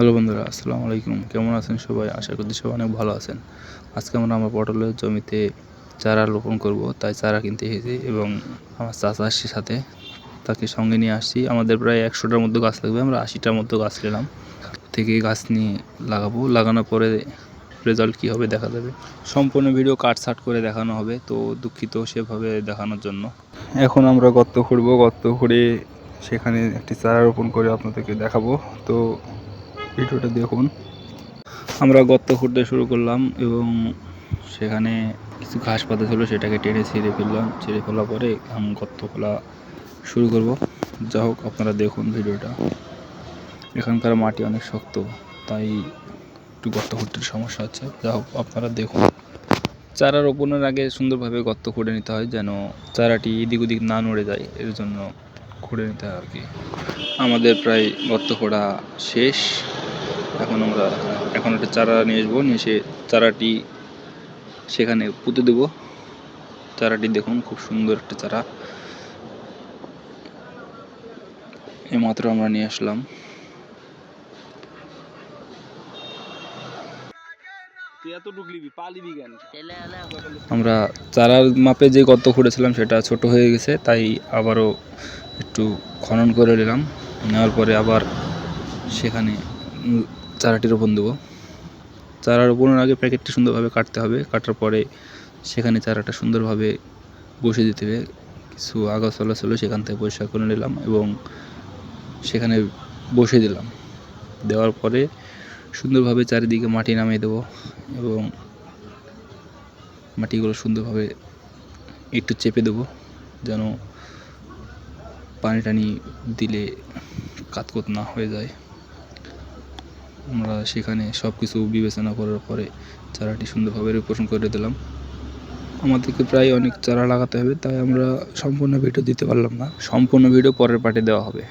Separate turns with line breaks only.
Hello বন্ধুরা, আসসালামু আলাইকুম। কেমন আছেন সবাই? আশা করছি সবাই অনেক ভালো আছেন। আজকে আমরা আমার পটলের জমিতে চারা রোপণ করব, তাই চারা কিনতে এসেছি এবং আমার চাচা আসছে সাথে, তাকে সঙ্গে নিয়ে আসছি। আমাদের প্রায় 100টার মতো গাছ লাগবে, আমরা 80টার মতো গাছ নিলাম। থেকে গাছ নিয়ে লাগাবো, লাগানোর পরে রেজাল্ট কী হবে দেখা যাবে। সম্পূর্ণ ভিডিও কাটছাট করে দেখানো হবে, তো দুঃখিত সেভাবে দেখানোর জন্য। এখন আমরা গর্ত খুঁড়ব, গর্ত খুঁড়ে সেখানে একটি চারা রোপণ করে আপনাদেরকে দেখাবো। তো ভিডিওটা দেখুন। আমরা গর্ত খুঁড়তে শুরু করলাম এবং সেখানে কিছু ঘাস পাতা ছিল, সেটাকে টেনে ছিঁড়ে ফেললাম। ছিঁড়ে ফেলার পরে আমি গর্ত খোলা শুরু করব। যা হোক, আপনারা দেখুন ভিডিওটা। এখানকার মাটি অনেক শক্ত, তাই একটু গর্ত খুঁড়তে সমস্যা হচ্ছে। যা হোক, আপনারা দেখুন। চারা রোপণের আগে সুন্দরভাবে গর্ত খুঁড়ে নিতে হয়, যেন চারাটি এদিক ওদিক না নড়ে যায়, এর জন্য খুঁড়ে নিতে হয় আর কি। আমাদের প্রায় গর্ত খোঁড়া শেষ। এখন একটা চারা নিয়ে আসবো, নিয়ে এসে চারাটি সেখানে পুঁতে দেবো। চারাটি দেখুন, খুব সুন্দর একটা চারা, এইমাত্র আমরা নিয়ে আসলাম। আমরা চারার মাপে যে গর্ত খুঁড়েছিলাম সেটা ছোট হয়ে গেছে, তাই আবারও একটু খনন করে নিলাম। নেওয়ার পরে আবার সেখানে চারাটি রোপণ দেবো। চারা রোপণের আগে প্যাকেটটি সুন্দরভাবে কাটতে হবে, কাটার পরে সেখানে চারাটা সুন্দরভাবে বসে দিতে হবে। কিছু আগাছালা ছিল, সেখান থেকে পরিষ্কার করে নিলাম এবং সেখানে বসে দিলাম। দেওয়ার পরে সুন্দরভাবে চারিদিকে মাটি নামিয়ে দেবো এবং মাটিগুলো সুন্দরভাবে একটু চেপে দেবো, যেন পানি টানি দিলে কাতকুত না হয়ে যায়। আমরা সেখানে সব কিছু বিবেচনা করার পরে চারাটি সুন্দরভাবে রোপণ করে দিলাম। আমাদেরকে প্রায় অনেক চারা লাগাতে হবে, তাই আমরা সম্পূর্ণ ভিডিও দিতে পারলাম না। সম্পূর্ণ ভিডিও পরের পার্টে দেওয়া হবে।